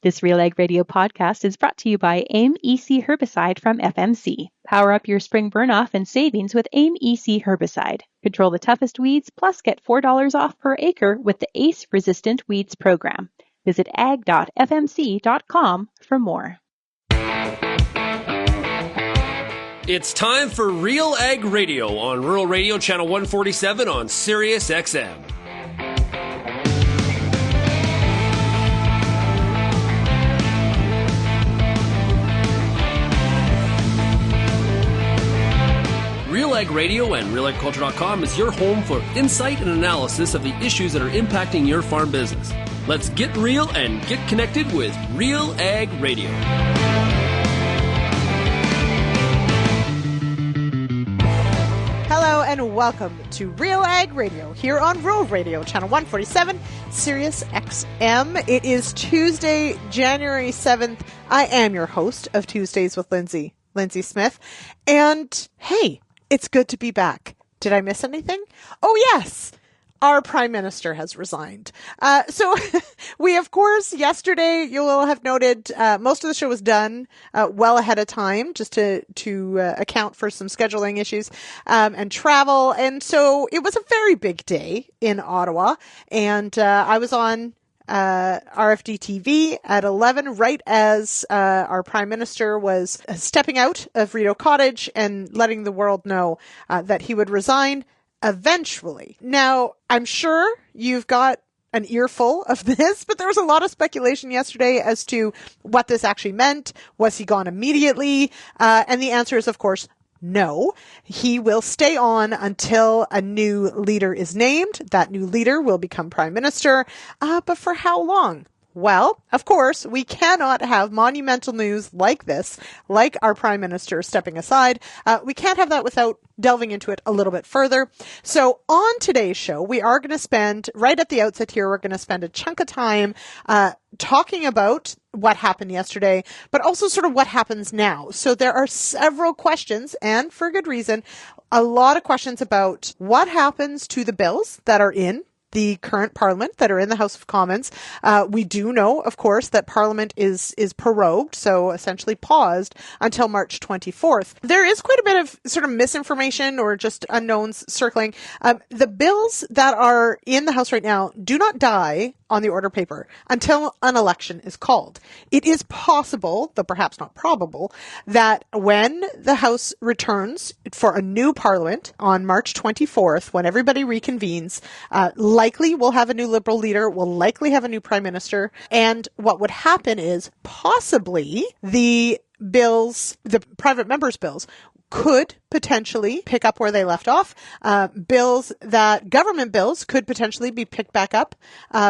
This RealAg Radio podcast is brought to you by AIM EC Herbicide from FMC. Power up your spring burnoff and savings with AIM EC Herbicide. Control the toughest weeds, plus get $4 off per acre with the ACE Resistant Weeds program. Visit ag.fmc.com for more. It's time for RealAg Radio on Rural Radio Channel 147 on Sirius XM. RealAg Radio and RealAgriculture.com is your home for insight and analysis of the issues that are impacting your farm business. Let's get real and get connected with RealAg Radio. Hello and welcome to RealAg Radio here on Rural Radio Channel 147, Sirius XM. It is Tuesday, January 7th. I am your host of Tuesdays with Lyndsey Smith. And hey, it's good to be back. Did I miss anything? Oh, yes. Our Prime Minister has resigned. So we, of course, yesterday, you will have noted, most of the show was done well ahead of time, just to account for some scheduling issues and travel. And so it was a very big day in Ottawa. And I was on RFD TV at 11, right as our Prime Minister was stepping out of Rideau Cottage and letting the world know that he would resign eventually. Now, I'm sure you've got an earful of this, but there was a lot of speculation yesterday as to what this actually meant. Was he gone immediately? And the answer is, of course, no. He will stay on until a new leader is named. That new leader will become Prime Minister. But for how long? Well, of course, we cannot have monumental news like this, like our Prime Minister stepping aside. We can't have that without delving into it a little bit further. So on today's show, we are going to spend, right at the outset here, we're going to spend a chunk of time talking about what happened yesterday, but also sort of what happens now. So there are several questions, and for good reason, a lot of questions about what happens to the bills that are in the current Parliament, that are in the House of Commons. We do know, of course, that Parliament is prorogued, so essentially paused until March 24th. There is quite a bit of sort of misinformation or just unknowns circling. The bills that are in the House right now do not die on the order paper until an election is called. It is possible, though perhaps not probable, that when the House returns for a new Parliament on March 24th, when everybody reconvenes, likely we'll have a new Liberal leader, we'll likely have a new Prime Minister, and what would happen is possibly the bills, the private members' bills, could potentially pick up where they left off. Government bills could potentially be picked back up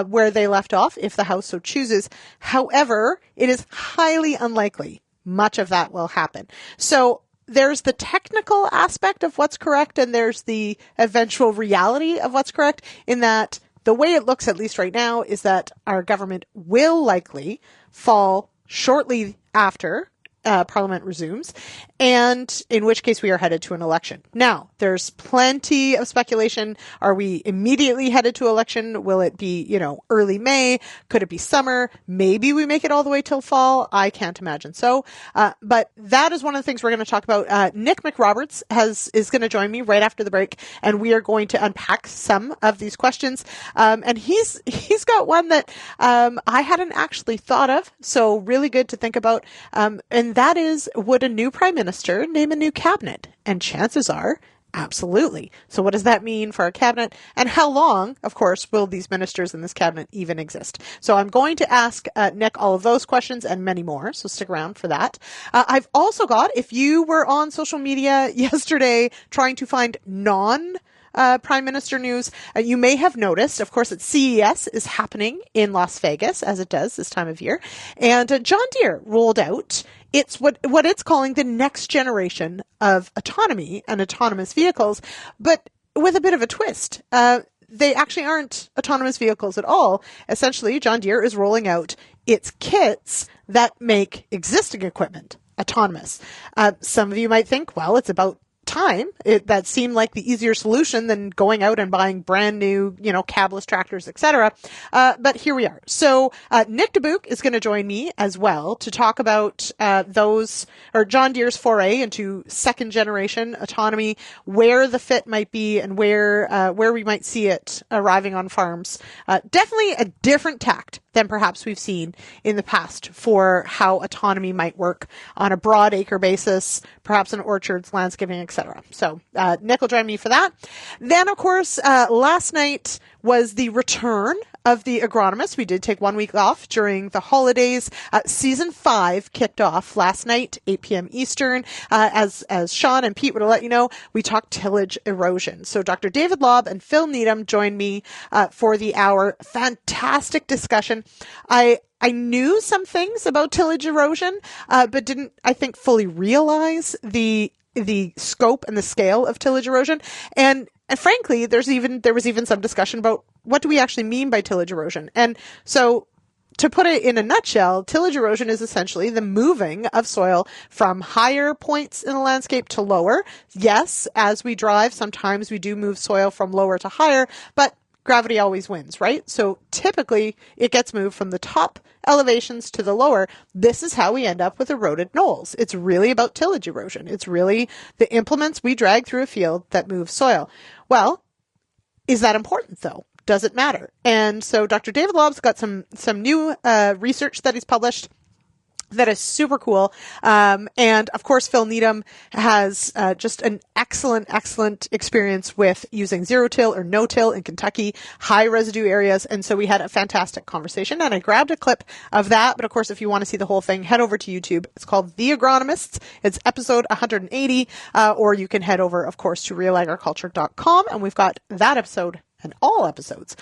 where they left off if the House so chooses. However, it is highly unlikely much of that will happen. So there's the technical aspect of what's correct, and there's the eventual reality of what's correct, in that the way it looks, at least right now, is that our government will likely fall shortly after Parliament resumes, and in which case we are headed to an election. Now, there's plenty of speculation. Are we immediately headed to election? Will it be, early May? Could it be summer? Maybe we make it all the way till fall. I can't imagine so. But that is one of the things we're going to talk about. Nic McRoberts is going to join me right after the break, and we are going to unpack some of these questions. And he's got one that I hadn't actually thought of, so really good to think about. And that is, would a new Prime Minister name a new cabinet? And chances are, absolutely. So what does that mean for our cabinet? And how long, of course, will these ministers in this cabinet even exist? So I'm going to ask Nic all of those questions and many more, so stick around for that. I've also got, if you were on social media yesterday trying to find Prime Minister news, you may have noticed, of course, that CES is happening in Las Vegas, as it does this time of year. And John Deere rolled out it's what it's calling the next generation of autonomy and autonomous vehicles, but with a bit of a twist. They actually aren't autonomous vehicles at all. Essentially, John Deere is rolling out its kits that make existing equipment autonomous. Some of you might think, well, it's about time, that seemed like the easier solution than going out and buying brand new, cabless tractors, etc. But here we are. So Nic Dubuc is going to join me as well to talk about John Deere's foray into second generation autonomy, where the fit might be, and where we might see it arriving on farms. Definitely a different tact than perhaps we've seen in the past for how autonomy might work on a broad acre basis, perhaps in orchards, landscaping, etc. So Nic will join me for that. Then, of course, last night was the return of the Agronomists. We did take 1 week off during the holidays. Season 5 kicked off last night, 8 p.m. Eastern. As Sean and Pete would let you know, we talked tillage erosion. So Dr. David Lobb and Phil Needham joined me for the hour. Fantastic discussion. I knew some things about tillage erosion, but didn't, I think, fully realize the scope and the scale of tillage erosion. And frankly, there was even some discussion about what do we actually mean by tillage erosion. And so, to put it in a nutshell, tillage erosion is essentially the moving of soil from higher points in the landscape to lower. Yes, as we drive, sometimes we do move soil from lower to higher, but gravity always wins, right? So typically it gets moved from the top elevations to the lower. This is how we end up with eroded knolls. It's really about tillage erosion. It's really the implements we drag through a field that move soil. Well, is that important though? Does it matter? And so Dr. David Lobb's got some new research that he's published that is super cool. And of course, Phil Needham has just an excellent experience with using zero-till or no-till in Kentucky, high residue areas. And so we had a fantastic conversation, and I grabbed a clip of that. But of course, if you want to see the whole thing, head over to YouTube. It's called The Agronomists. It's episode 180. Or you can head over, of course, to RealAgriculture.com, and we've got that episode and all episodes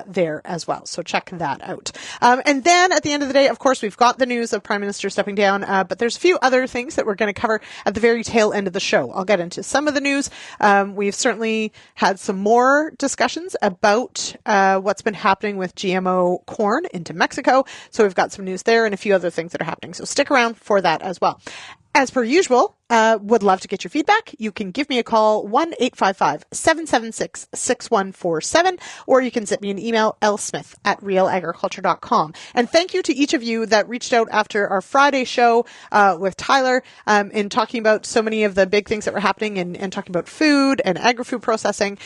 there as well. So check that out. And then at the end of the day, of course, we've got the news of Prime Minister stepping down, but there's a few other things that we're going to cover at the very tail end of the show. I'll get into some of the news. We've certainly had some more discussions about what's been happening with GMO corn into Mexico. So we've got some news there and a few other things that are happening. So stick around for that as well. As per usual, would love to get your feedback. You can give me a call, 1-855-776-6147, or you can send me an email, lsmith@realagriculture.com. And thank you to each of you that reached out after our Friday show with Tyler in talking about so many of the big things that were happening and talking about food and agri-food processing.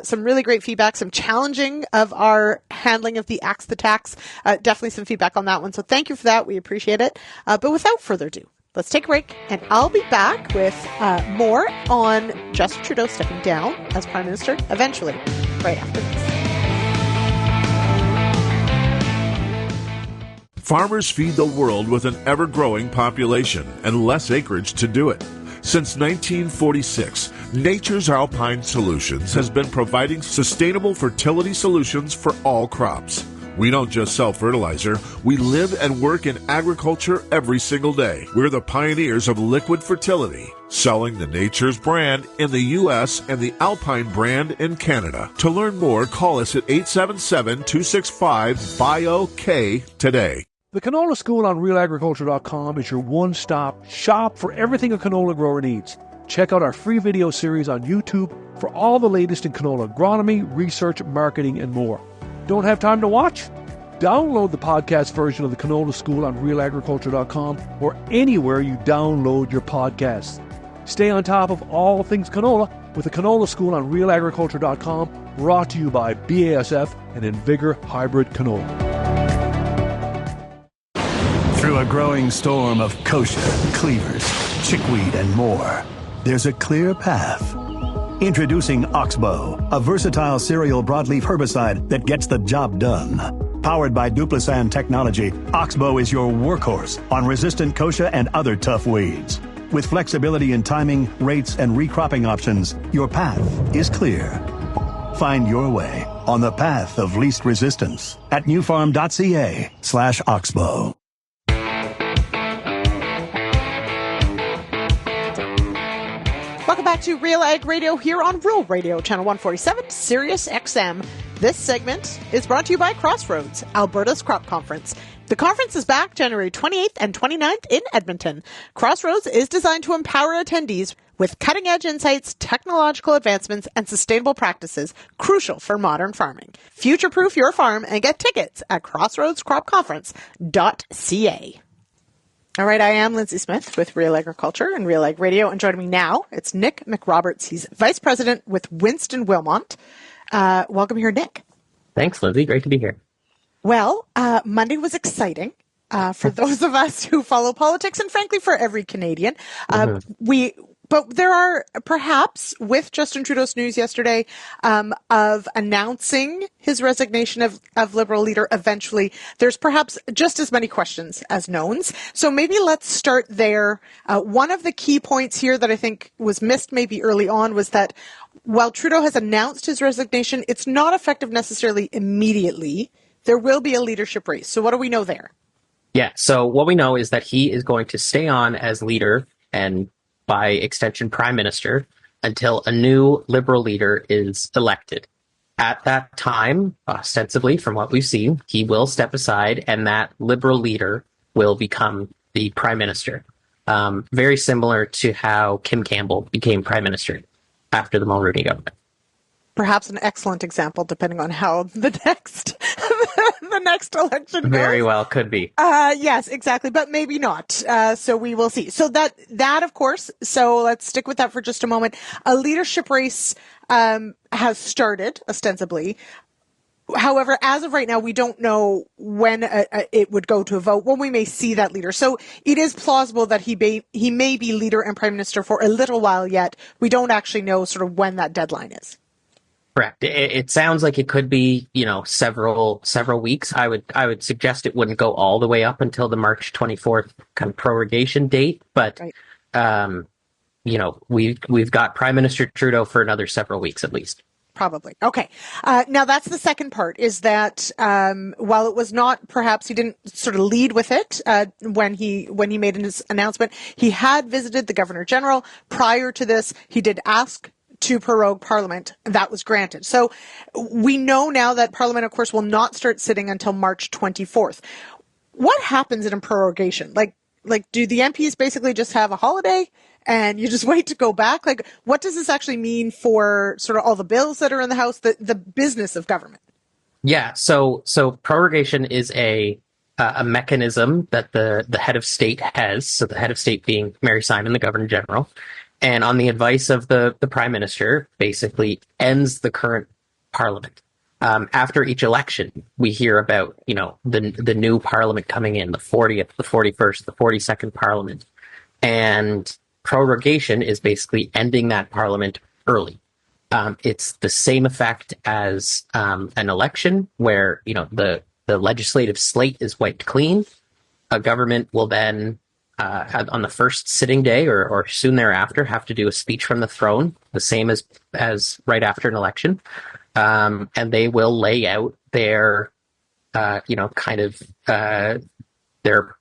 Some really great feedback, some challenging of our handling of the Axe the Tax. Definitely some feedback on that one. So thank you for that. We appreciate it. But without further ado, let's take a break, and I'll be back with more on Justin Trudeau stepping down as Prime Minister eventually, right after this. Farmers feed the world with an ever-growing population and less acreage to do it. Since 1946, Nature's Alpine Solutions has been providing sustainable fertility solutions for all crops. We don't just sell fertilizer, we live and work in agriculture every single day. We're the pioneers of liquid fertility, selling the Nature's brand in the U.S. and the Alpine brand in Canada. To learn more, call us at 877-265-BIO-K today. The Canola School on RealAgriculture.com is your one-stop shop for everything a canola grower needs. Check out our free video series on YouTube for all the latest in canola agronomy, research, marketing, and more. Don't have time to watch? Download the podcast version of the Canola School on RealAgriculture.com or anywhere you download your podcasts. Stay on top of all things canola with the Canola School on RealAgriculture.com, brought to you by BASF and Invigor Hybrid Canola. Through a growing storm of kochia, cleavers, chickweed, and more, there's a clear path. Introducing Oxbow, a versatile cereal broadleaf herbicide that gets the job done. Powered by Duplisan technology, Oxbow is your workhorse on resistant kochia and other tough weeds. With flexibility in timing, rates, and recropping options, your path is clear. Find your way on the path of least resistance at newfarm.ca/Oxbow. Welcome back to RealAg Radio here on Rural Radio, Channel 147, Sirius XM. This segment is brought to you by Crossroads, Alberta's Crop Conference. The conference is back January 28th and 29th in Edmonton. Crossroads is designed to empower attendees with cutting-edge insights, technological advancements, and sustainable practices crucial for modern farming. Future-proof your farm and get tickets at crossroadscropconference.ca. All right, I am Lyndsey Smith with Real Agriculture and RealAg Radio, and joining me now, it's Nic McRoberts. He's Vice President with Winston Wilmont. Welcome here, Nic. Thanks, Lyndsey. Great to be here. Well, Monday was exciting. For those of us who follow politics, and frankly, for every Canadian, but there are perhaps, with Justin Trudeau's news yesterday of announcing his resignation of Liberal leader eventually, there's perhaps just as many questions as knowns. So maybe let's start there. One of the key points here that I think was missed maybe early on was that while Trudeau has announced his resignation, it's not effective necessarily immediately. There will be a leadership race. So what do we know there? Yeah, so what we know is that he is going to stay on as leader and by extension prime minister until a new Liberal leader is elected. At that time, ostensibly, from what we've seen, he will step aside and that Liberal leader will become the prime minister. Very similar to how Kim Campbell became prime minister after the Mulroney government. Perhaps an excellent example, depending on how the next election goes. Very well could be. Yes, exactly, but maybe not. So we will see. So that of course. So let's stick with that for just a moment. A leadership race has started ostensibly. However, as of right now, we don't know when it would go to a vote, when we may see that leader. So it is plausible that he may be leader and prime minister for a little while yet. We don't actually know sort of when that deadline is. Correct. It sounds like it could be, several weeks. I would suggest it wouldn't go all the way up until the March 24th kind of prorogation date, but right. We've got Prime Minister Trudeau for another several weeks at least. Probably. Okay. Now that's the second part, is that while it was not, perhaps he didn't sort of lead with it when he made his announcement, he had visited the Governor General. Prior to this, he did ask to prorogue Parliament. That was granted. So we know now that Parliament, of course, will not start sitting until March 24th. What happens in a prorogation? Like do the MPs basically just have a holiday and you just wait to go back? Like, what does this actually mean for sort of all the bills that are in the House, the business of government? Yeah. So prorogation is a mechanism that the head of state has. So the head of state being Mary Simon, the Governor General. And on the advice of the Prime Minister, basically ends the current Parliament. After each election, we hear about, the new Parliament coming in, the 40th, the 41st, the 42nd Parliament. And prorogation is basically ending that Parliament early. It's the same effect as an election where, the legislative slate is wiped clean. A government will then on the first sitting day or soon thereafter have to do a speech from the throne, the same as right after an election. And they will lay out their, their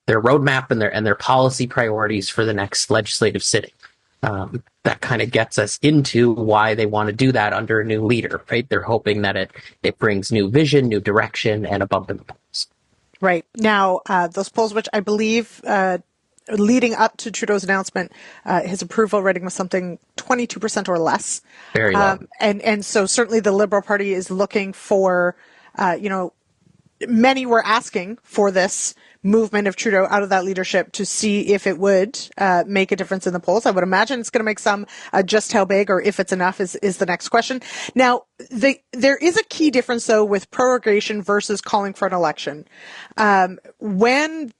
roadmap and their policy priorities for the next legislative sitting. That kind of gets us into why they want to do that under a new leader, right? They're hoping that it brings new vision, new direction, and a bump in the polls. Right. Now, those polls, which I believe leading up to Trudeau's announcement, his approval rating was something 22% or less. Very low. And so certainly the Liberal Party is looking for, many were asking for this movement of Trudeau out of that leadership to see if it would make a difference in the polls. I would imagine it's going to make some. Just how big or if it's enough is the next question. Now, there is a key difference, though, with prorogation versus calling for an election. When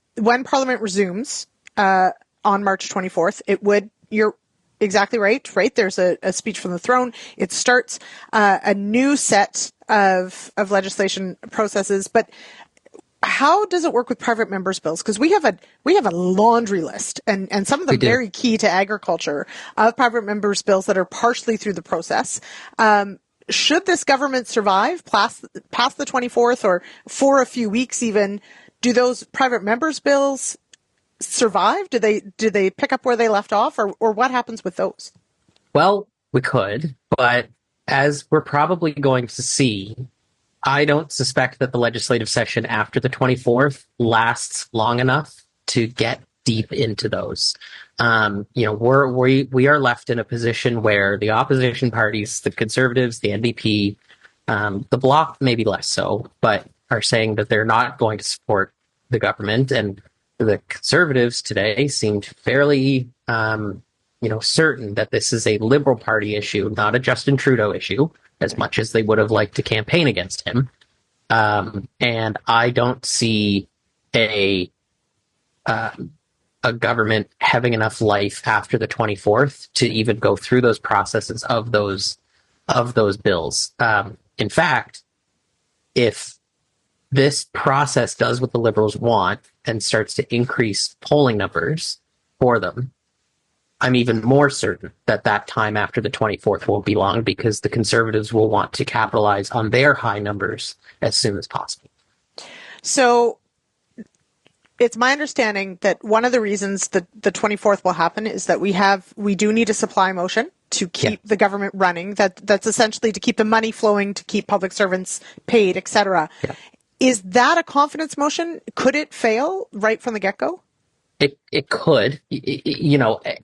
Parliament resumes on March 24th, you're exactly right? There's a speech from the throne. It starts a new set of legislation processes, but how does it work with private members' bills? Because we have a laundry list, and some of them very key to agriculture, of private members' bills that are partially through the process. Should this government survive past the 24th or for a few weeks even, do those private members' bills survive? Do they pick up where they left off, or what happens with those? Well, we could, but as we're probably going to see, I don't suspect that the legislative session after the 24th lasts long enough to get deep into those. We are left in a position where the opposition parties, the Conservatives, the NDP, the Bloc maybe less so, but are saying that they're not going to support the government. And the Conservatives today seemed fairly, certain that this is a Liberal Party issue, not a Justin Trudeau issue, as much as they would have liked to campaign against him. And I don't see a government having enough life after the 24th to even go through those processes of those bills. In fact, if this process does what the Liberals want and starts to increase polling numbers for them, I'm even more certain that time after the 24th won't be long, because the Conservatives will want to capitalize on their high numbers as soon as possible. So it's my understanding that one of the reasons that the 24th will happen is that we do need a supply motion to keep the government running. That's essentially to keep the money flowing, to keep public servants paid, etc. Yeah. Is that a confidence motion? Could it fail right from the get-go? It could.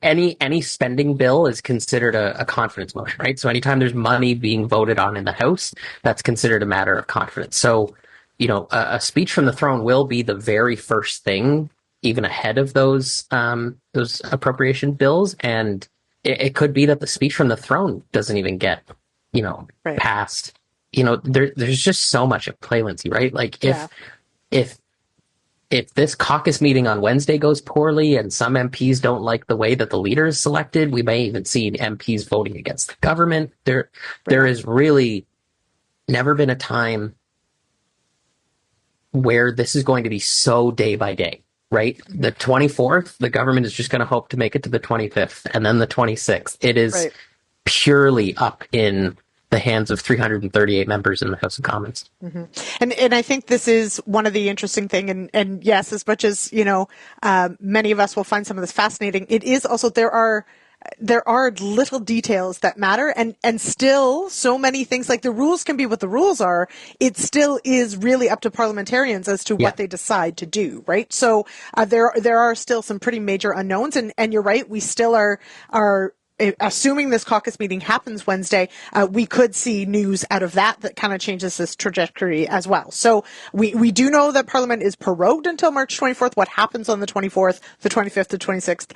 Any spending bill is considered a confidence motion, right? So anytime there's money being voted on in the House, that's considered a matter of confidence. So, a speech from the throne will be the very first thing, even ahead of those appropriation bills. And it could be that the speech from the throne doesn't even get, passed. There's just so much at play, Lyndsey, right? Like if this caucus meeting on Wednesday goes poorly and some MPs don't like the way that the leader is selected, we may even see MPs voting against the government. There has really never been a time where this is going to be so day by day, right? The 24th, the government is just going to hope to make it to the 25th, and then the 26th. It is purely up in the hands of 338 members in the House of Commons. Mm-hmm. And I think this is one of the interesting thing. And yes, as much as, many of us will find some of this fascinating, it is also, there are little details that matter, and still so many things, like the rules can be what the rules are. It still is really up to parliamentarians as to what they decide to do, right? So there are still some pretty major unknowns, and you're right, we still are assuming this caucus meeting happens Wednesday, we could see news out of that kind of changes this trajectory as well. So we do know that Parliament is prorogued until March 24th. What happens on the 24th, the 25th, the 26th?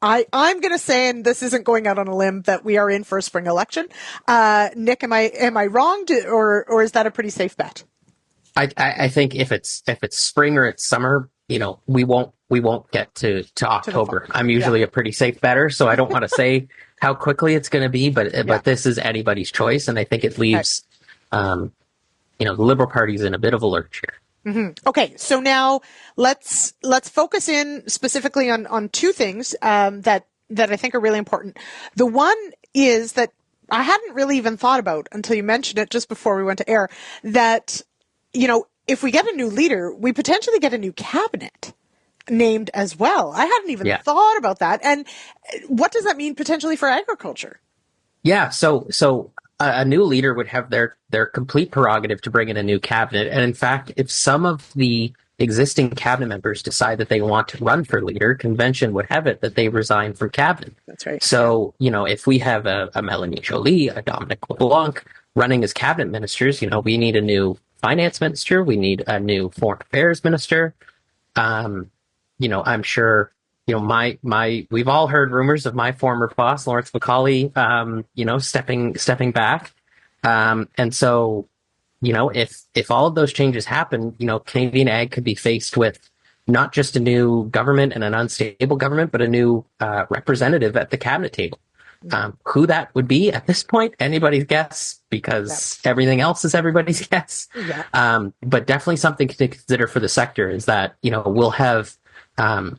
I'm going to say, and this isn't going out on a limb, that we are in for a spring election. Nic, am I wrong, or is that a pretty safe bet? I think if it's spring or it's summer, we won't get to October. I'm usually a pretty safe better, so I don't want to say how quickly it's going to be, but this is anybody's choice, and I think it leaves the Liberal Party's in a bit of a lurch here. Mm-hmm. Okay, so now let's focus in specifically on two things that I think are really important. The one is that I hadn't really even thought about until you mentioned it just before we went to air, that if we get a new leader, we potentially get a new cabinet named as well. I hadn't even thought about that. And what does that mean potentially for agriculture? Yeah, so a new leader would have their complete prerogative to bring in a new cabinet. And in fact, if some of the existing cabinet members decide that they want to run for leader, convention would have it that they resign from cabinet. That's right. So, if we have a Melanie Joly, a Dominic LeBlanc running as cabinet ministers, we need a new finance minister. We need a new foreign affairs minister. I'm sure, we've all heard rumors of my former boss, Lawrence McCauley, stepping back. And so, if all of those changes happen, Canadian ag could be faced with not just a new government and an unstable government, but a new representative at the cabinet table. Who that would be at this point, anybody's guess, because everything else is everybody's guess. Yeah. But definitely something to consider for the sector is that, we'll have a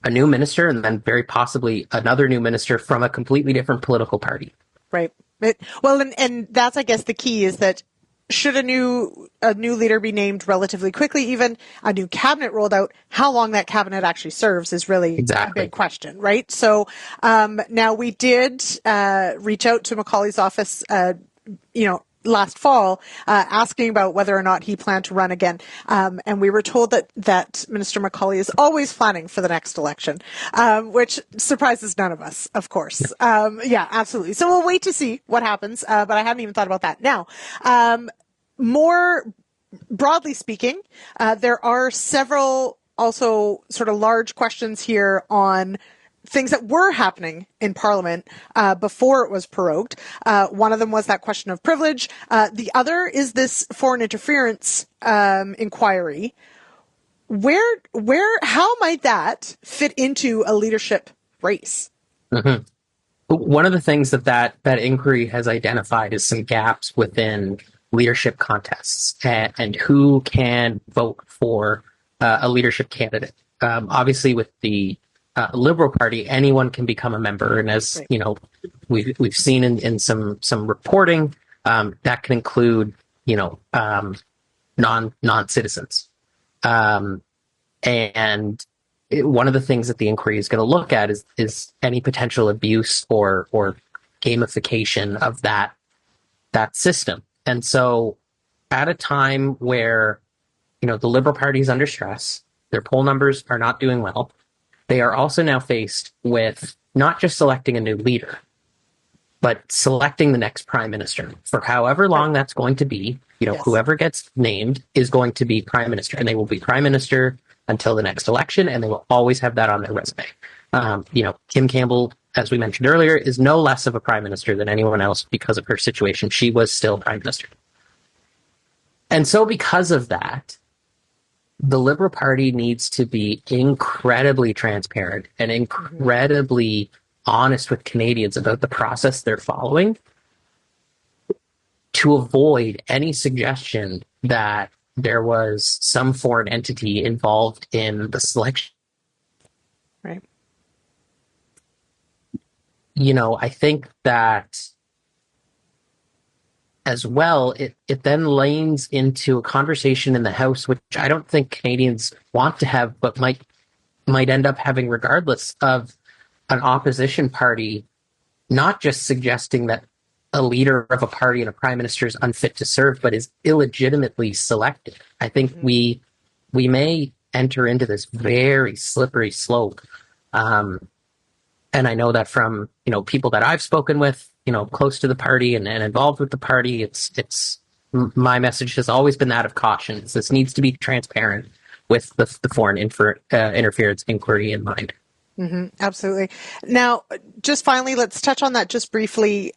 new minister and then very possibly another new minister from a completely different political party. Right. And that's, I guess, the key is that should a new leader be named relatively quickly, even a new cabinet rolled out, how long that cabinet actually serves is really a big question, right? So now we did reach out to Macaulay's office, last fall, asking about whether or not he planned to run again. And we were told that Minister McCauley is always planning for the next election, which surprises none of us, of course. Yeah, absolutely. So we'll wait to see what happens. But I hadn't even thought about that. Now, more broadly speaking, there are several also sort of large questions here on things that were happening in Parliament before it was prorogued. One of them was that question of privilege. The other is this foreign interference inquiry. How might that fit into a leadership race? Mm-hmm. One of the things that inquiry has identified is some gaps within leadership contests and who can vote for a leadership candidate. Obviously, with the Liberal Party, anyone can become a member, and as you know, we've seen in some reporting that can include non-citizens, and one of the things that the inquiry is going to look at is any potential abuse or gamification of that system. And so, at a time where the Liberal Party is under stress, their poll numbers are not doing well. They are also now faced with not just selecting a new leader, but selecting the next prime minister for however long that's going to be. Yes. Whoever gets named is going to be prime minister, and they will be prime minister until the next election, and they will always have that on their resume. Kim Campbell, as we mentioned earlier, is no less of a prime minister than anyone else because of her situation. She was still prime minister. And so because of that, the Liberal Party needs to be incredibly transparent and incredibly honest with Canadians about the process they're following to avoid any suggestion that there was some foreign entity involved in the selection. Right. I think that as well, it then lanes into a conversation in the House, which I don't think Canadians want to have, but might end up having regardless, of an opposition party not just suggesting that a leader of a party and a prime minister is unfit to serve, but is illegitimately selected. I think we may enter into this very slippery slope. And I know that from people that I've spoken with, close to the party and involved with the party, it's my message has always been that of caution. This needs to be transparent with the foreign interference inquiry in mind. Mm-hmm, absolutely. Now, just finally, let's touch on that just briefly.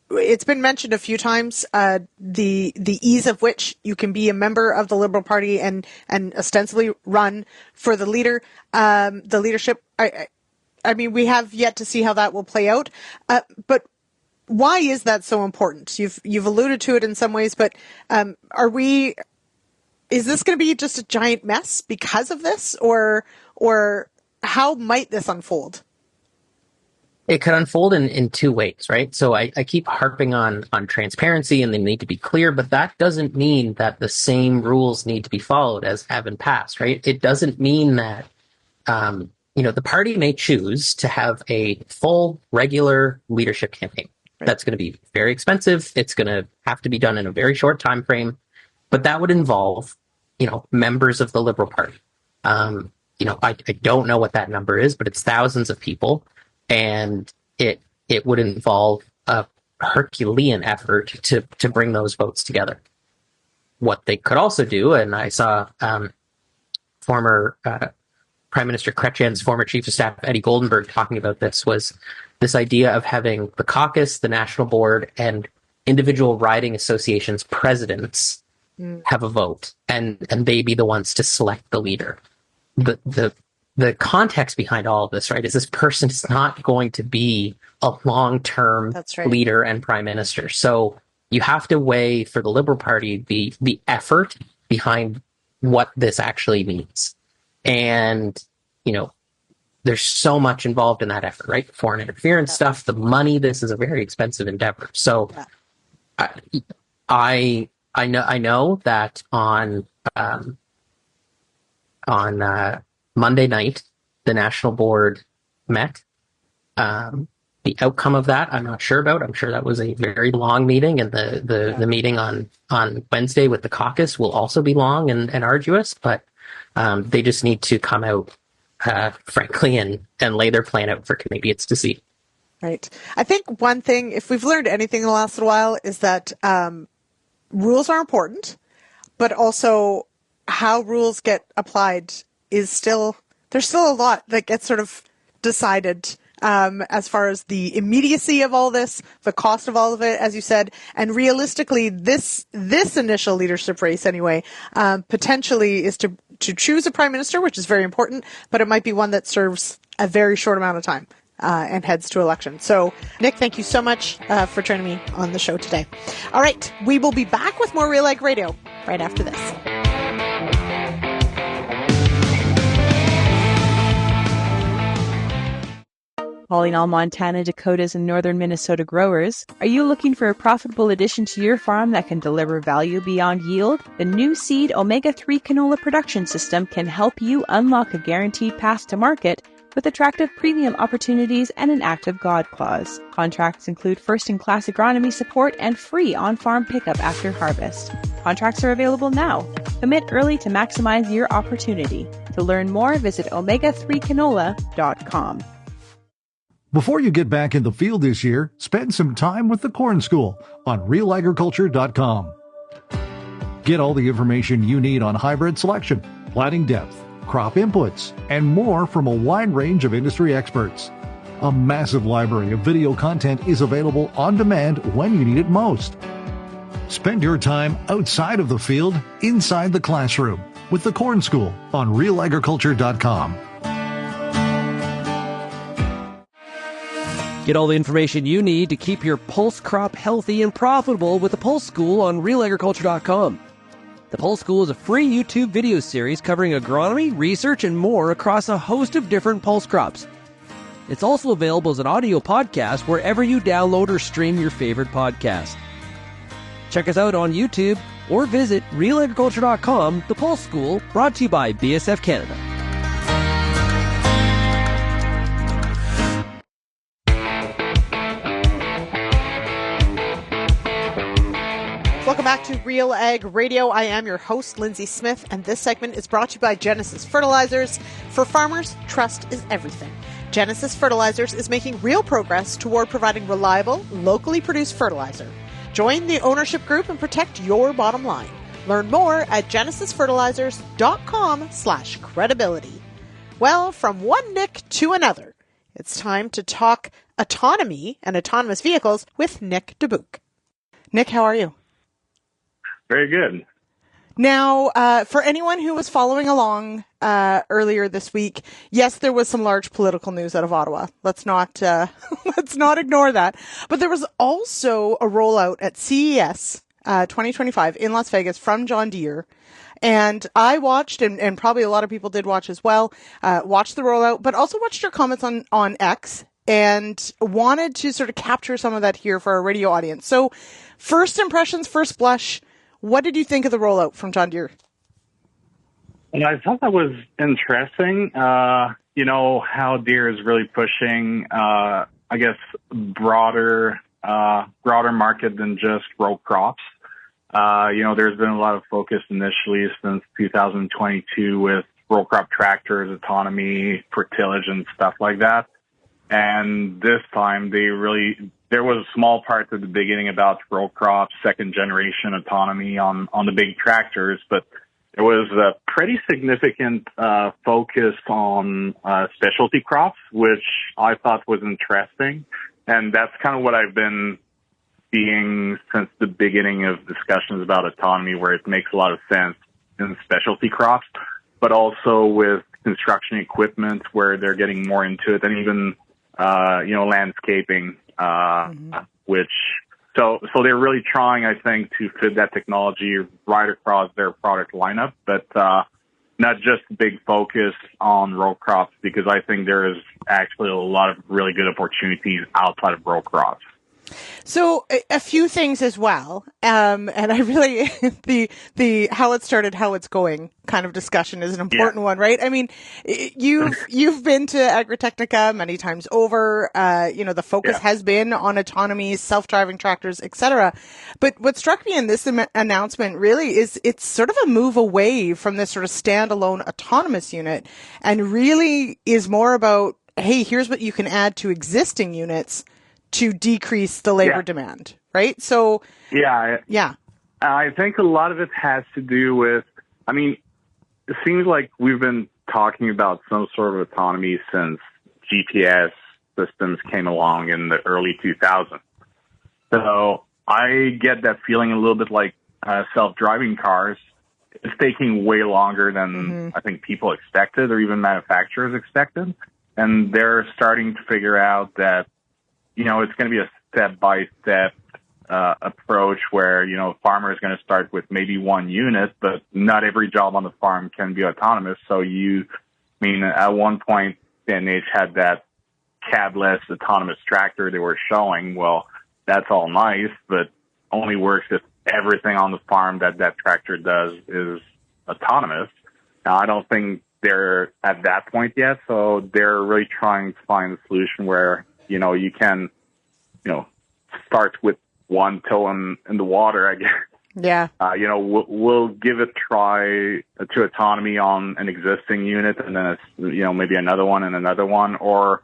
It's been mentioned a few times, the ease of which you can be a member of the Liberal Party and ostensibly run for the leadership. I mean, we have yet to see how that will play out. But why is that so important? You've alluded to it in some ways, but is this going to be just a giant mess because of this, or how might this unfold? It could unfold in two ways, right? So I keep harping on transparency and they need to be clear, but that doesn't mean that the same rules need to be followed as have in past, right? It doesn't mean that, the party may choose to have a full regular leadership campaign. Right. That's going to be very expensive. It's going to have to be done in a very short time frame, but that would involve, members of the Liberal Party. I don't know what that number is, but it's thousands of people. And it would involve a Herculean effort to bring those votes together. What they could also do, and I saw former Prime Minister Chrétien's former Chief of Staff, Eddie Goldenberg, talking about this, was this idea of having the caucus, the National Board, and individual riding associations presidents have a vote, and they be the ones to select the leader. The context behind all of this, right, is this person is not going to be a long-term leader and prime minister. So you have to weigh for the Liberal Party the effort behind what this actually means. And, there's so much involved in that effort, right? Foreign interference stuff, the money, this is a very expensive endeavor. So I know that on Monday night, the National Board met. The outcome of that, I'm not sure about. I'm sure that was a very long meeting, and the meeting on Wednesday with the caucus will also be long and arduous, but they just need to come out, frankly, and lay their plan out for Canadians to see. Right. I think one thing, if we've learned anything in the last little while, is that rules are important, but also how rules get applied is there's still a lot that gets sort of decided as far as the immediacy of all this, the cost of all of it, as you said, and realistically, this initial leadership race anyway, potentially is to choose a prime minister, which is very important, but it might be one that serves a very short amount of time and heads to election. So, Nic, thank you so much for joining me on the show today. All right, we will be back with more RealAg Radio right after this. Calling all Montana, Dakotas, and northern Minnesota growers, are you looking for a profitable addition to your farm that can deliver value beyond yield? The new seed omega-3 canola production system can help you unlock a guaranteed path to market with attractive premium opportunities and an active God clause. Contracts include first-in-class agronomy support and free on-farm pickup after harvest. Contracts are available now. Commit early to maximize your opportunity. To learn more, visit omega3canola.com. Before you get back in the field this year, spend some time with the Corn School on RealAgriculture.com. Get all the information you need on hybrid selection, planting depth, crop inputs, and more from a wide range of industry experts. A massive library of video content is available on demand when you need it most. Spend your time outside of the field, inside the classroom, with the Corn School on RealAgriculture.com. Get all the information you need to keep your pulse crop healthy and profitable with the Pulse School on RealAgriculture.com. The Pulse School is a free YouTube video series covering agronomy, research, and more across a host of different pulse crops. It's also available as an audio podcast wherever you download or stream your favorite podcast. Check us out on YouTube or visit RealAgriculture.com. The Pulse School, brought to you by BSF Canada. Welcome back to RealAg Radio. I am your host, Lyndsey Smith, and this segment is brought to you by Genesis Fertilizers. For farmers, trust is everything. Genesis Fertilizers is making real progress toward providing reliable, locally produced fertilizer. Join the ownership group and protect your bottom line. Learn more at genesisfertilizers.com/credibility. Well, from one Nic to another, it's time to talk autonomy and autonomous vehicles with Nic Dubuc. Nic, how are you? Very good. Now, for anyone who was following along earlier this week, yes, there was some large political news out of Ottawa. Let's not ignore that. But there was also a rollout at CES 2025 in Las Vegas from John Deere. And I watched, and probably a lot of people did watch as well, watched the rollout, but also watched your comments on X and wanted to sort of capture some of that here for our radio audience. So first impressions, first blush, what did you think of the rollout from John Deere? And I thought that was interesting. You know, how Deere is really pushing, I guess, broader market than just row crops. You know, there's been a lot of focus initially since 2022 with row crop tractors, autonomy, for tillage and stuff like that. And this time there was a small part at the beginning about row crops, second generation autonomy on the big tractors, but there was a pretty significant focus on specialty crops, which I thought was interesting. And that's kind of what I've been seeing since the beginning of discussions about autonomy, where it makes a lot of sense in specialty crops, but also with construction equipment where they're getting more into it, and even you know, landscaping, which, so they're really trying, I think, to fit that technology right across their product lineup, but not just big focus on row crops, because I think there is actually a lot of really good opportunities outside of row crops. So a few things as well. And I really, the how it started, how it's going kind of discussion is an important one, right? I mean, you've been to Agritechnica many times over. The focus has been on autonomy, self-driving tractors, etc. But what struck me in this announcement really is it's sort of a move away from this sort of standalone autonomous unit and really is more about, hey, here's what you can add to existing units to decrease the labor demand, right? So, I think a lot of it has to do with, I mean, it seems like we've been talking about some sort of autonomy since GPS systems came along in the early 2000s. So I get that feeling a little bit like self-driving cars. It's taking way longer than I think people expected or even manufacturers expected. And they're starting to figure out that, it's going to be a step-by-step approach where, a farmer is going to start with maybe one unit, but not every job on the farm can be autonomous. So at one point, CNH had that cabless autonomous tractor they were showing. Well, that's all nice, but only works if everything on the farm that tractor does is autonomous. Now, I don't think they're at that point yet, so they're really trying to find a solution where you can, start with one toe in the water, I guess. Yeah. We'll give it a try to autonomy on an existing unit and then, maybe another one and another one. Or,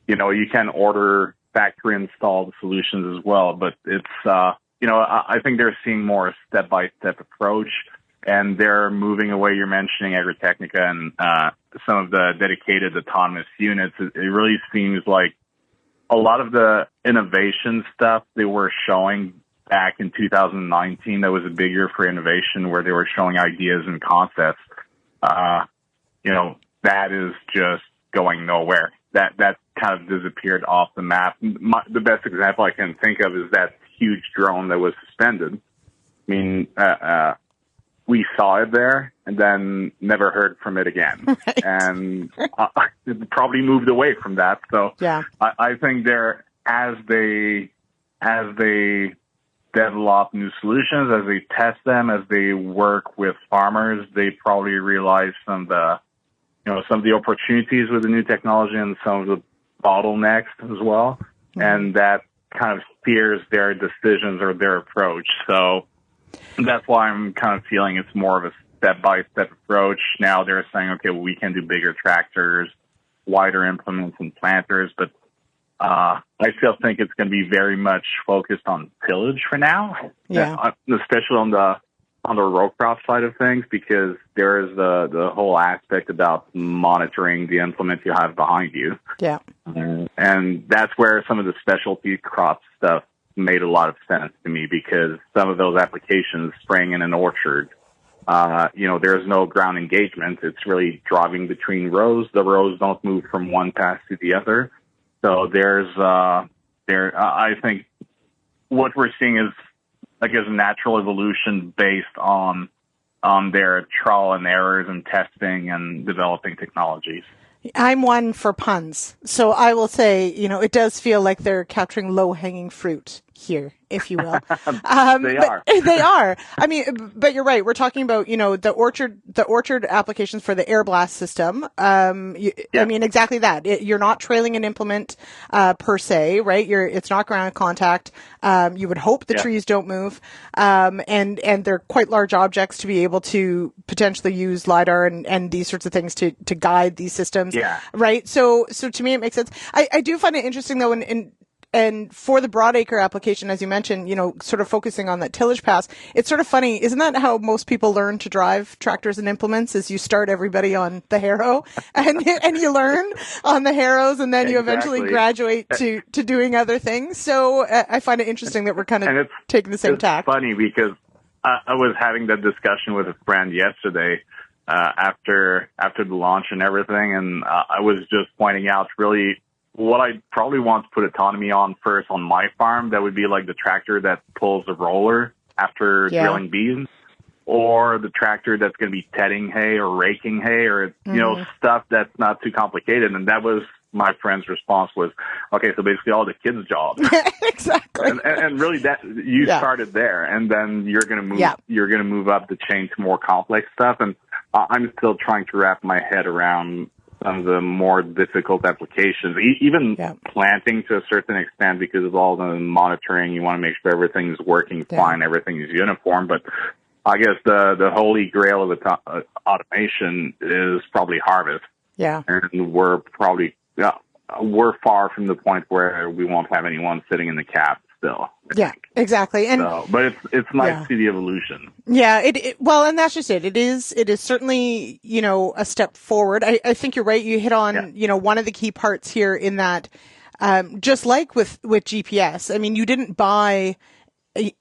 you can order factory installed solutions as well. But it's, I think they're seeing more a step-by-step approach. And they're moving away. You're mentioning Agritechnica and some of the dedicated autonomous units. It really seems like a lot of the innovation stuff they were showing back in 2019, that was a big year for innovation where they were showing ideas and concepts. That is just going nowhere. That kind of disappeared off the map. The best example I can think of is that huge drone that was suspended. I mean, we saw it there and then never heard from it again. Right. And it probably moved away from that. So I think as they develop new solutions, as they test them, as they work with farmers, they probably realize some of the opportunities with the new technology and some of the bottlenecks as well. Mm-hmm. And that kind of steers their decisions or their approach. So that's why I'm kind of feeling it's more of a step-by-step approach. Now they're saying, okay, well, we can do bigger tractors, wider implements and planters, but I still think it's going to be very much focused on tillage for now, especially on the row crop side of things, because there is the whole aspect about monitoring the implement you have behind you. Yeah. And that's where some of the specialty crop stuff made a lot of sense to me, because some of those applications, spraying in an orchard, there's no ground engagement. It's really driving between rows. The rows don't move from one pass to the other. So I think what we're seeing is, I guess, a natural evolution based on their trial and errors and testing and developing technologies. I'm one for puns. So I will say, it does feel like they're capturing low-hanging fruit here, if you will. They are. I mean, but you're right. We're talking about, the orchard applications for the air blast system. I mean, exactly that. You're not trailing an implement, per se, right? It's not ground contact. You would hope the trees don't move. And they're quite large objects to be able to potentially use LiDAR and these sorts of things to guide these systems. Yeah. Right. So to me, it makes sense. I do find it interesting though, and for the broadacre application, as you mentioned, sort of focusing on that tillage pass, it's sort of funny. Isn't that how most people learn to drive tractors and implements, is you start everybody on the harrow and you learn on the harrows, and then you eventually graduate to doing other things. So I find it interesting that we're kind of taking the same tack. It's funny because I was having that discussion with a friend yesterday after the launch and everything, and I was just pointing out really what I'd probably want to put autonomy on first on my farm. That would be like the tractor that pulls the roller after drilling beans, or the tractor that's going to be tedding hay or raking hay, or stuff that's not too complicated. And that was my friend's response was, okay, so basically all the kids' jobs. Exactly. And really that you started there, and then you're going to move up the chain to more complex stuff. And I'm still trying to wrap my head around some of the more difficult applications, even planting to a certain extent because of all the monitoring. You want to make sure everything's working fine, everything is uniform. But I guess the holy grail of automation is probably harvest. Yeah. And we're far from the point where we won't have anyone sitting in the cab still. Yeah, exactly. And but it's nice to see the evolution. Yeah, well, and that's just it. It is certainly, a step forward. I think you're right. You hit on, one of the key parts here in that, just like with GPS, I mean, you didn't buy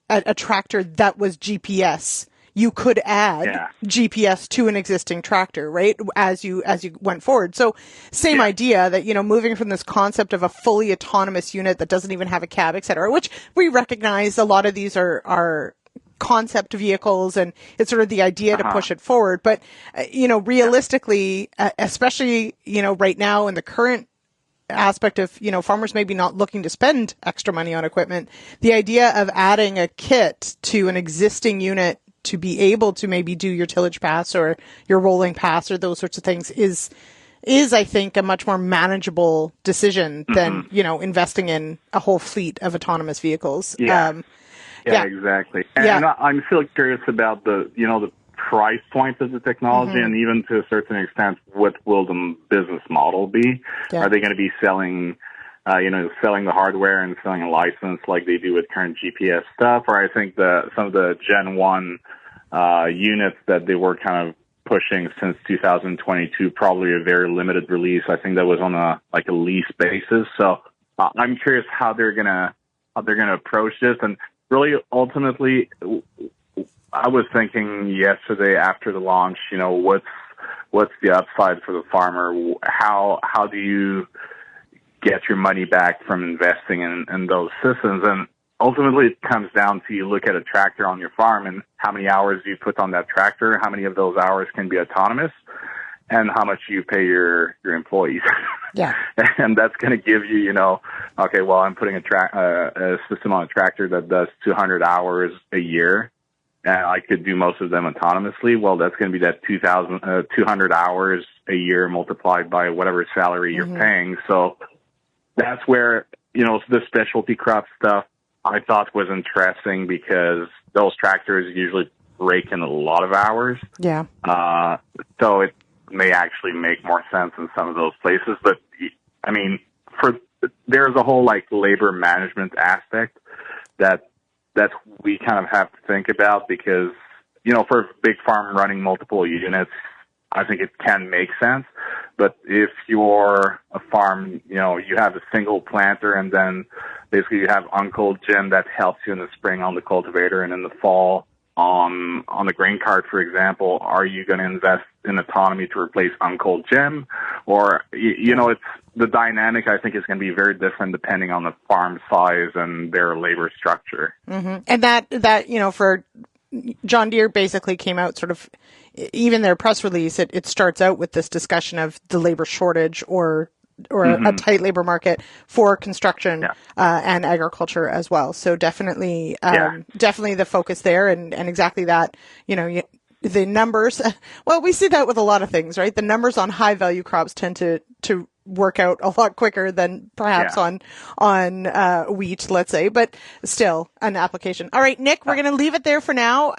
a tractor that was GPS. You could add GPS to an existing tractor, right? As you went forward. So same idea that, moving from this concept of a fully autonomous unit that doesn't even have a cab, et cetera, which we recognize a lot of these are concept vehicles, and it's sort of the idea to push it forward. But, realistically, especially, right now in the current aspect of, farmers maybe not looking to spend extra money on equipment, the idea of adding a kit to an existing unit to be able to maybe do your tillage pass or your rolling pass or those sorts of things is I think a much more manageable decision than, investing in a whole fleet of autonomous vehicles. Yeah, exactly. And I'm still curious about the price point of the technology, and even to a certain extent, what will the business model be? Yeah. Are they going to be selling the hardware and selling a license like they do with current GPS stuff? Or I think some of the Gen 1 units that they were kind of pushing since 2022, probably a very limited release. I think that was on a lease basis. So I'm curious how they're gonna approach this. And really, ultimately, I was thinking yesterday after the launch, what's the upside for the farmer? How do you get your money back from investing in those systems? And ultimately it comes down to, you look at a tractor on your farm and how many hours you put on that tractor, how many of those hours can be autonomous, and how much you pay your employees. Yeah. And that's going to give you, okay, well, I'm putting a system on a tractor that does 200 hours a year, and I could do most of them autonomously. Well, that's going to be that 200 hours a year multiplied by whatever salary you're paying. So that's where, the specialty crop stuff I thought was interesting, because those tractors usually rake in a lot of hours. Yeah. So it may actually make more sense in some of those places. But, I mean, there's a whole, labor management aspect that we kind of have to think about, because, for a big farm running multiple units, I think it can make sense. But if you're a farm, you have a single planter, and then basically you have Uncle Jim that helps you in the spring on the cultivator and in the fall on the grain cart, for example, are you going to invest in autonomy to replace Uncle Jim? Or, it's the dynamic, I think, is going to be very different depending on the farm size and their labor structure. Mm-hmm. And that, for John Deere basically came out sort of, even their press release, it starts out with this discussion of the labor shortage or a tight labor market for construction and agriculture as well. So definitely the focus there, and exactly that, the numbers. Well, we see that with a lot of things, right? The numbers on high value crops tend to work out a lot quicker than perhaps on wheat, let's say, but still an application. All right, Nic, we're going to leave it there for now.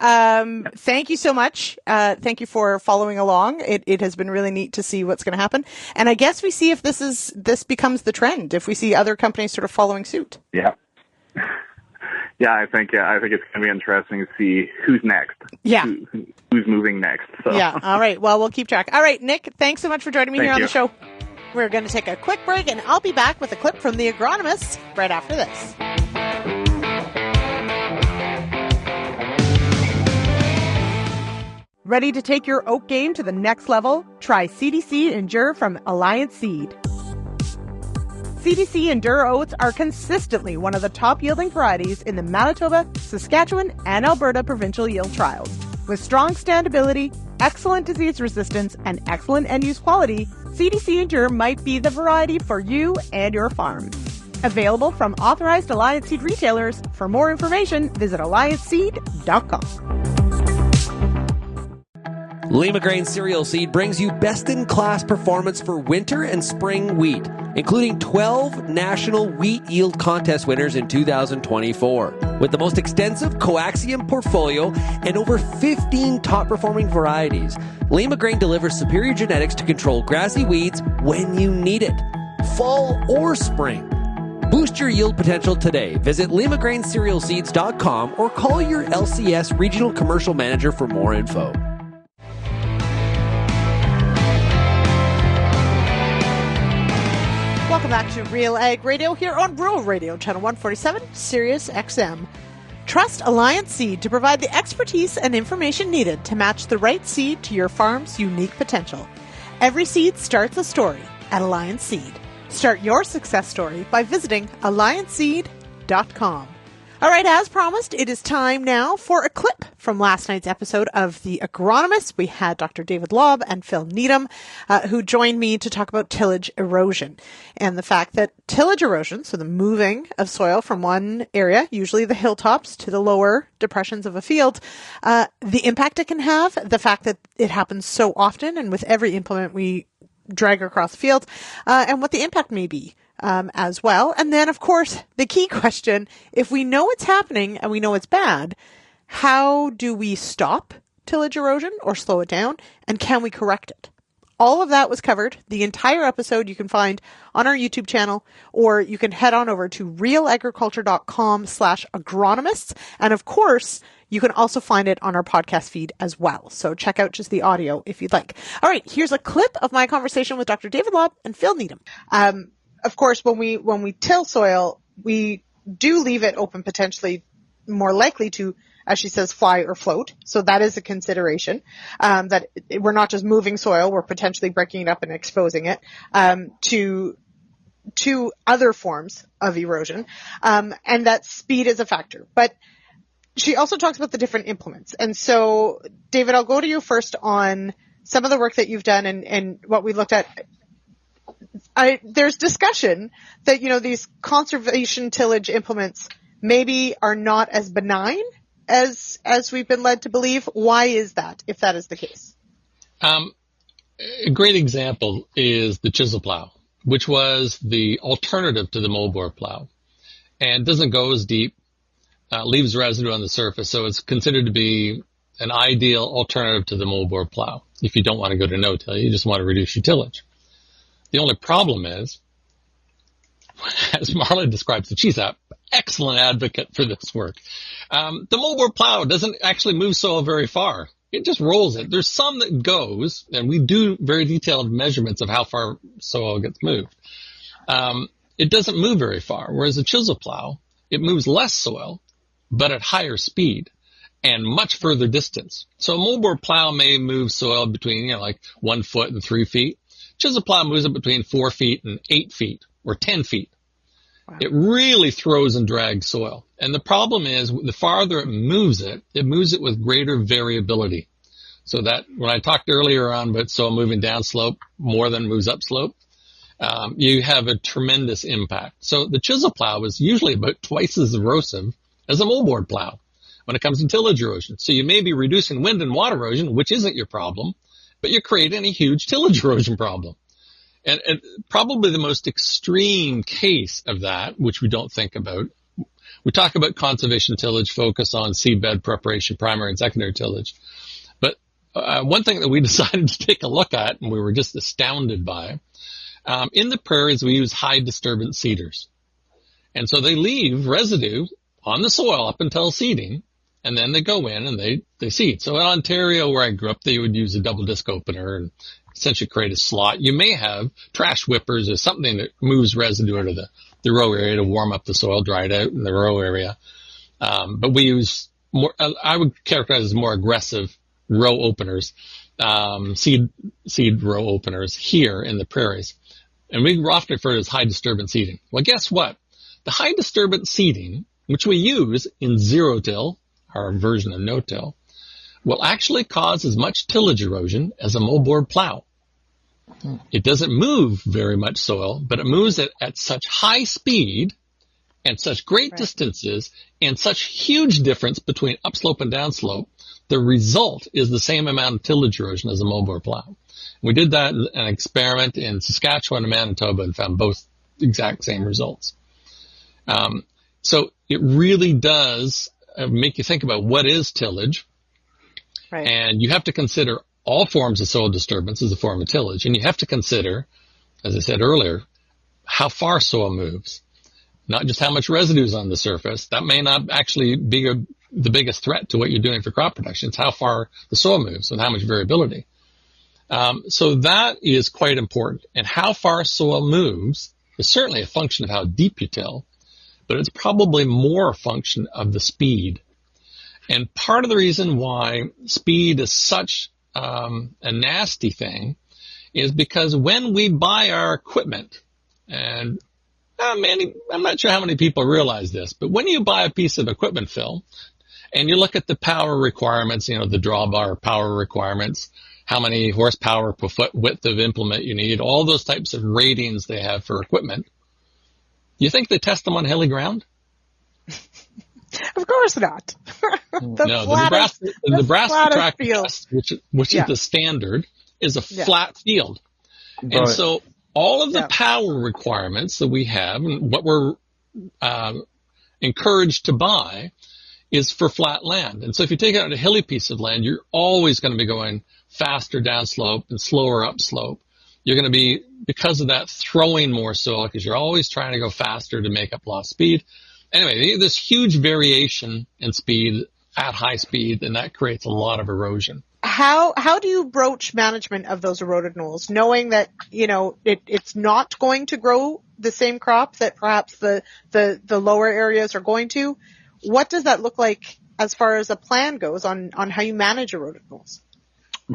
Thank you so much. Thank you for following along. It has been really neat to see what's going to happen. And I guess we see if this becomes the trend, if we see other companies sort of following suit. Yeah. Yeah, I think it's going to be interesting to see who's next. Yeah. Who's moving next. So. Yeah. All right. Well, we'll keep track. All right, Nic, thanks so much for joining me here on the show. We're going to take a quick break, and I'll be back with a clip from the Agronomists right after this. Ready to take your oat game to the next level? Try CDC Endure from Alliance Seed. CDC Endure oats are consistently one of the top yielding varieties in the Manitoba, Saskatchewan, and Alberta provincial yield trials. With strong standability, excellent disease resistance and excellent end-use quality, CDC Endure might be the variety for you and your farm. Available from authorized Alliance Seed retailers. For more information, visit allianceseed.com. Lima Grain Cereal Seed brings you best-in-class performance for winter and spring wheat, including 12 national wheat yield contest winners in 2024. With the most extensive coaxium portfolio and over 15 top-performing varieties, Lima Grain delivers superior genetics to control grassy weeds when you need it, fall or spring. Boost your yield potential today. Visit limagraincerealseeds.com or call your LCS Regional Commercial Manager for more info. Welcome back to Real Ag Radio here on Rural Radio, Channel 147, Sirius XM. Trust Alliance Seed to provide the expertise and information needed to match the right seed to your farm's unique potential. Every seed starts a story at Alliance Seed. Start your success story by visiting allianceseed.com. All right, as promised, it is time now for a clip from last night's episode of The Agronomists. We had Dr. David Lobb and Phil Needham, who joined me to talk about tillage erosion and the fact that tillage erosion, so the moving of soil from one area, usually the hilltops, to the lower depressions of a field, the impact it can have, the fact that it happens so often and with every implement we drag across the field, and what the impact may be. As well. And then, of course, the key question, if we know it's happening and we know it's bad, how do we stop tillage erosion or slow it down? And can we correct it? All of that was covered. The entire episode you can find on our YouTube channel, or you can head on over to realagriculture.com/agronomists. And of course, you can also find it on our podcast feed as well. So check out just the audio if you'd like. All right, here's a clip of my conversation with Dr. David Lobb and Phil Needham. Of course, when we till soil, we do leave it open, potentially more likely to, as she says, fly or float. So that is a consideration, that we're not just moving soil, we're potentially breaking it up and exposing it, to other forms of erosion. And that speed is a factor. But she also talks about the different implements. And so, David, I'll go to you first on some of the work that you've done and what we looked at. There's discussion that, these conservation tillage implements maybe are not as benign as we've been led to believe. Why is that, if that is the case? A great example is the chisel plow, which was the alternative to the moldboard plow, and doesn't go as deep, leaves residue on the surface, so it's considered to be an ideal alternative to the moldboard plow. If you don't want to go to no-till, you just want to reduce your tillage. The only problem is, as Marla describes it, she's an excellent advocate for this work. The moldboard plow doesn't actually move soil very far. It just rolls it. There's some that goes, and we do very detailed measurements of how far soil gets moved. It doesn't move very far, whereas a chisel plow, it moves less soil, but at higher speed and much further distance. So a moldboard plow may move soil between, like 1 foot and 3 feet. Chisel plow moves it between 4 feet and 8 feet or 10 feet. Wow. It really throws and drags soil. And the problem is, the farther it moves it with greater variability. So that when I talked earlier on about soil moving downslope more than moves upslope, you have a tremendous impact. So the chisel plow is usually about twice as erosive as a moldboard plow when it comes to tillage erosion. So you may be reducing wind and water erosion, which isn't your problem, but you're creating a huge tillage erosion problem. And probably the most extreme case of that, which we don't think about, we talk about conservation tillage, focus on seedbed preparation, primary and secondary tillage. But one thing that we decided to take a look at, and we were just astounded by, in the prairies we use high disturbance seeders. And so they leave residue on the soil up until seeding, and then they go in and they seed. So in Ontario, where I grew up, they would use a double disc opener and essentially create a slot. You may have trash whippers or something that moves residue into the row area to warm up the soil, dry it out in the row area. But we use more, I would characterize as more aggressive row openers, seed row openers here in the prairies. And we often refer to as high disturbance seeding. Well, guess what? The high disturbance seeding, which we use in zero till, our version of no-till, will actually cause as much tillage erosion as a moldboard plow. It doesn't move very much soil, but it moves at such high speed and such great distances and such huge difference between upslope and downslope. The result is the same amount of tillage erosion as a moldboard plow. We did that in an experiment in Saskatchewan and Manitoba and found both exact same results. So it really does make you think about what is tillage. Right. And you have to consider all forms of soil disturbance as a form of tillage. And you have to consider, as I said earlier, how far soil moves, not just how much residue is on the surface. That may not actually be the biggest threat to what you're doing for crop production. It's how far the soil moves and how much variability. So that is quite important. And how far soil moves is certainly a function of how deep you till, but it's probably more a function of the speed. And part of the reason why speed is such a nasty thing is because when we buy our equipment, and I'm not sure how many people realize this, but when you buy a piece of equipment, Phil, and you look at the power requirements, the drawbar power requirements, how many horsepower per foot width of implement you need, all those types of ratings they have for equipment, you think they test them on hilly ground? Of course not. The Nebraska track test, which is the standard, is a flat field. Right. And so all of the power requirements that we have and what we're encouraged to buy is for flat land. And so if you take out a hilly piece of land, you're always going to be going faster downslope and slower upslope. You're going to be, because of that, throwing more soil because you're always trying to go faster to make up lost speed. Anyway, there's huge variation in speed at high speed, and that creates a lot of erosion. How do you broach management of those eroded knolls, knowing that it's not going to grow the same crop that perhaps the lower areas are going to? What does that look like as far as a plan goes on how you manage eroded knolls?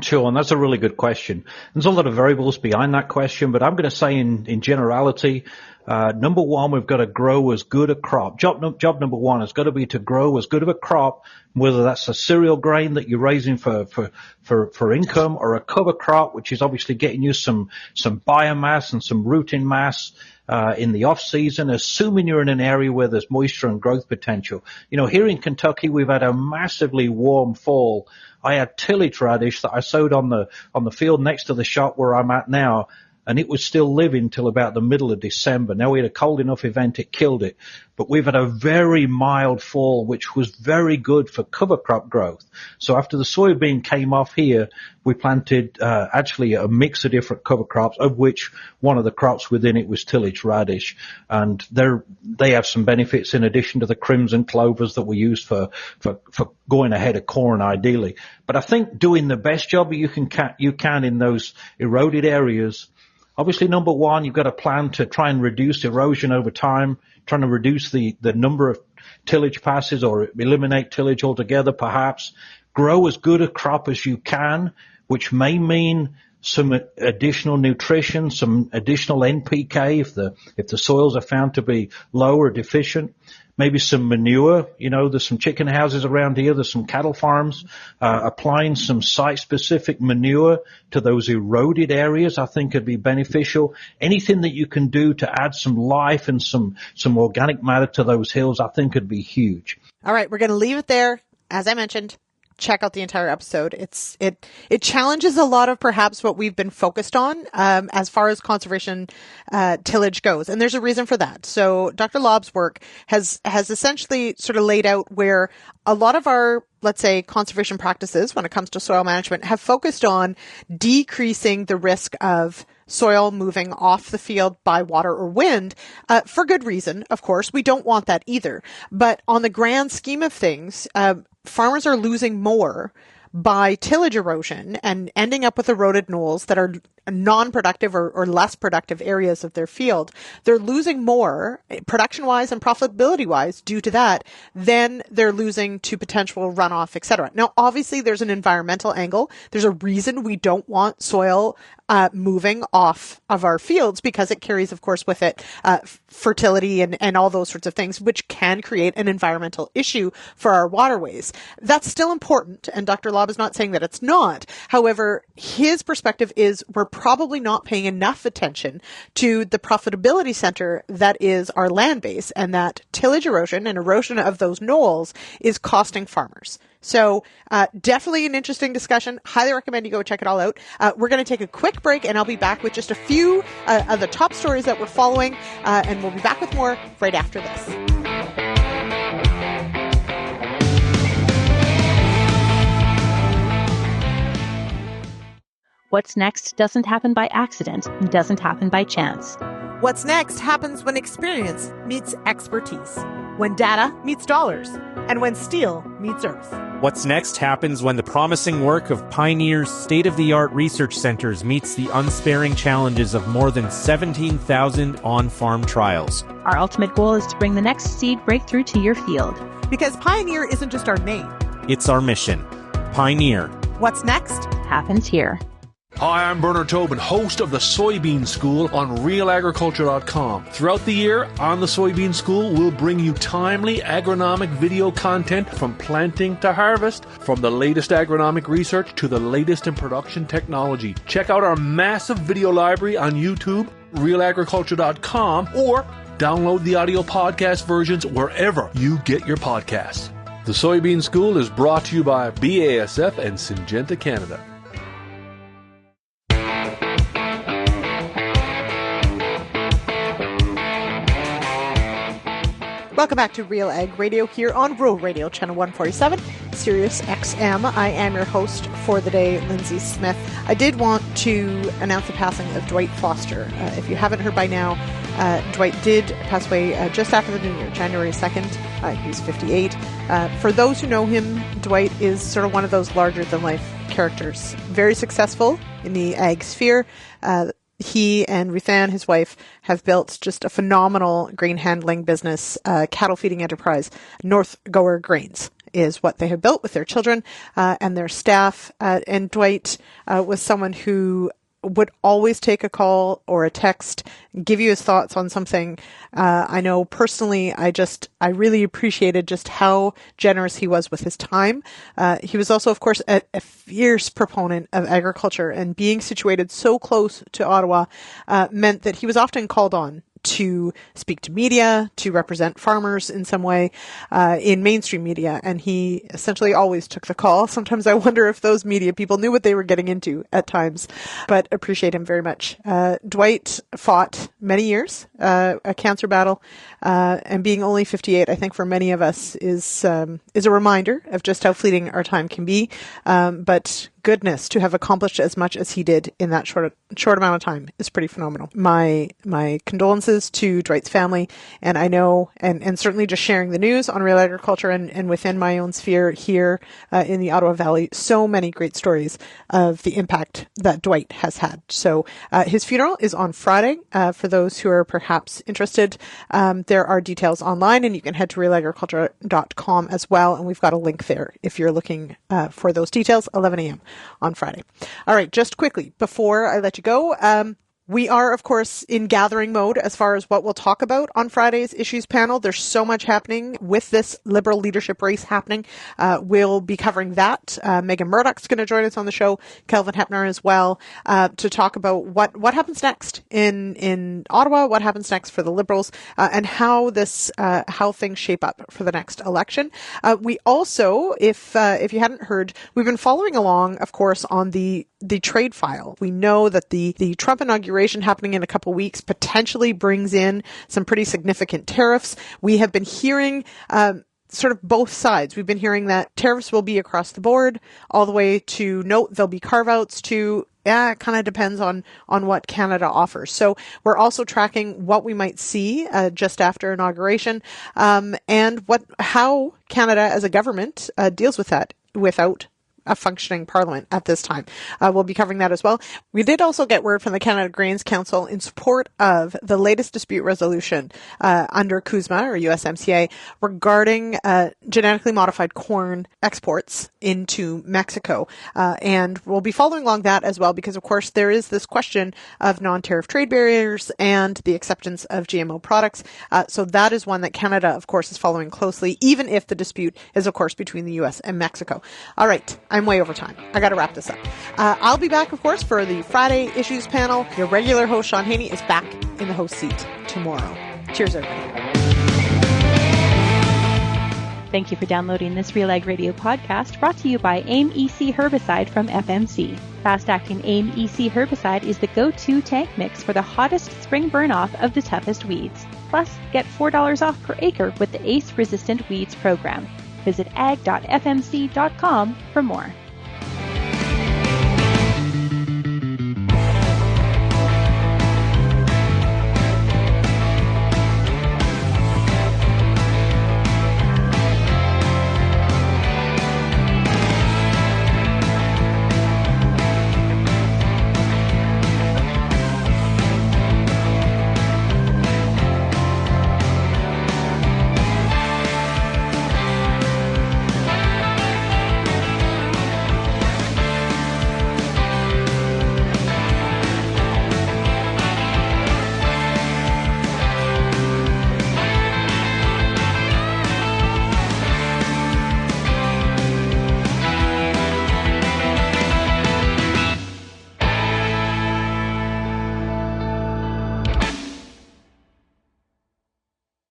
Sure, and that's a really good question. There's a lot of variables behind that question, but I'm going to say in generality, number one, we've got to grow as good a crop. Job number one has got to be to grow as good of a crop, whether that's a cereal grain that you're raising for income, or a cover crop, which is obviously getting you some biomass and some rooting mass in the off season, assuming you're in an area where there's moisture and growth potential. Here in Kentucky, we've had a massively warm fall. I had tillage radish that I sowed on the field next to the shop where I'm at now, and it was still living till about the middle of December. Now, we had a cold enough event, it killed it. But we've had a very mild fall, which was very good for cover crop growth. So after the soybean came off here, we planted actually a mix of different cover crops, of which one of the crops within it was tillage radish. And they have some benefits in addition to the crimson clovers that we use for going ahead of corn, ideally. But I think doing the best job you can in those eroded areas. Obviously, number one, you've got a plan to try and reduce erosion over time, trying to reduce the number of tillage passes or eliminate tillage altogether, perhaps. Grow as good a crop as you can, which may mean some additional nutrition, some additional NPK if the soils are found to be low or deficient. Maybe some manure. There's some chicken houses around here. There's some cattle farms. Applying some site-specific manure to those eroded areas, I think, could be beneficial. Anything that you can do to add some life and some organic matter to those hills, I think, could be huge. All right, we're going to leave it there. As I mentioned, check out the entire episode. It challenges a lot of perhaps what we've been focused on as far as conservation tillage goes, and there's a reason for that. So Dr. Lobb's work has essentially sort of laid out where a lot of our, let's say, conservation practices when it comes to soil management have focused on decreasing the risk of soil moving off the field by water or wind, for good reason, of course. We don't want that either. But on the grand scheme of things, farmers are losing more by tillage erosion and ending up with eroded knolls that are non-productive or less productive areas of their field, they're losing more production-wise and profitability-wise due to that than they're losing to potential runoff, etc. Now, obviously, there's an environmental angle. There's a reason we don't want soil moving off of our fields, because it carries, of course, with it fertility and all those sorts of things, which can create an environmental issue for our waterways. That's still important, and Dr. Lobb is not saying that it's not. However, his perspective is we're probably not paying enough attention to the profitability center that is our land base, and that tillage erosion and erosion of those knolls is costing farmers. So definitely an interesting discussion. Highly recommend you go check it all out. We're going to take a quick break, and I'll be back with just a few of the top stories that we're following, and we'll be back with more right after this. What's next doesn't happen by accident, doesn't happen by chance. What's next happens when experience meets expertise, when data meets dollars, and when steel meets earth. What's next happens when the promising work of Pioneer's state-of-the-art research centers meets the unsparing challenges of more than 17,000 on-farm trials. Our ultimate goal is to bring the next seed breakthrough to your field. Because Pioneer isn't just our name. It's our mission. Pioneer. What's next happens here. Hi, I'm Bernard Tobin, host of the Soybean School on RealAgriculture.com. Throughout the year, on the Soybean School, we'll bring you timely agronomic video content from planting to harvest, from the latest agronomic research to the latest in production technology. Check out our massive video library on YouTube, RealAgriculture.com, or download the audio podcast versions wherever you get your podcasts. The Soybean School is brought to you by BASF and Syngenta Canada. Welcome back to Real Ag Radio here on Rural Radio, Channel 147, Sirius XM. I am your host for the day, Lyndsey Smith. I did want to announce the passing of Dwight Foster. If you haven't heard by now, Dwight did pass away just after the new year, January 2nd. He was 58. For those who know him, Dwight is sort of one of those larger-than-life characters. Very successful in the ag sphere. He and Ruthann, his wife, have built just a phenomenal grain handling business, cattle feeding enterprise. North Goer Grains is what they have built with their children and their staff. And Dwight was someone who would always take a call or a text, give you his thoughts on something. I know personally, I really appreciated just how generous he was with his time. He was also, of course, a fierce proponent of agriculture, and being situated so close to Ottawa meant that he was often called on to speak to media, to represent farmers in some way in mainstream media, and he essentially always took the call. Sometimes I wonder if those media people knew what they were getting into at times, but appreciate him very much. Dwight fought many years, a cancer battle, and being only 58, I think for many of us is a reminder of just how fleeting our time can be. But goodness, to have accomplished as much as he did in that short amount of time is pretty phenomenal. My condolences to Dwight's family, and I know, and certainly just sharing the news on Real Agriculture and within my own sphere here in the Ottawa Valley, so many great stories of the impact that Dwight has had. So his funeral is on Friday. For those who are perhaps interested, there are details online, and you can head to realagriculture.com as well, and we've got a link there if you're looking for those details, 11 a.m. on Friday. All right, just quickly, before I let you go, we are, of course, in gathering mode as far as what we'll talk about on Friday's issues panel. There's so much happening with this Liberal leadership race happening. We'll be covering that. Megan Murdoch's going to join us on the show, Kelvin Hepner as well, to talk about what happens next in Ottawa, what happens next for the Liberals, and how things shape up for the next election. We also, if you hadn't heard, we've been following along, of course, on the trade file. We know that the Trump inauguration happening in a couple of weeks potentially brings in some pretty significant tariffs. We have been hearing sort of both sides. We've been hearing that tariffs will be across the board, all the way to note there'll be carve-outs to it kind of depends on what Canada offers. So we're also tracking what we might see just after inauguration, and how Canada as a government deals with that without a functioning parliament at this time. We'll be covering that as well. We did also get word from the Canada Grains Council in support of the latest dispute resolution under CUSMA or USMCA regarding genetically modified corn exports into Mexico. And we'll be following along that as well because, of course, there is this question of non-tariff trade barriers and the acceptance of GMO products. So that is one that Canada, of course, is following closely, even if the dispute is, of course, between the U.S. and Mexico. All right, I'm way over time. I got to wrap this up. I'll be back, of course, for the Friday Issues panel. Your regular host, Sean Haney, is back in the host seat tomorrow. Cheers, everybody. Thank you for downloading this RealAg Radio podcast brought to you by AIM EC Herbicide from FMC. Fast-acting AIM EC Herbicide is the go-to tank mix for the hottest spring burn-off of the toughest weeds. Plus, get $4 off per acre with the ACE Resistant Weeds program. Visit ag.fmc.com for more.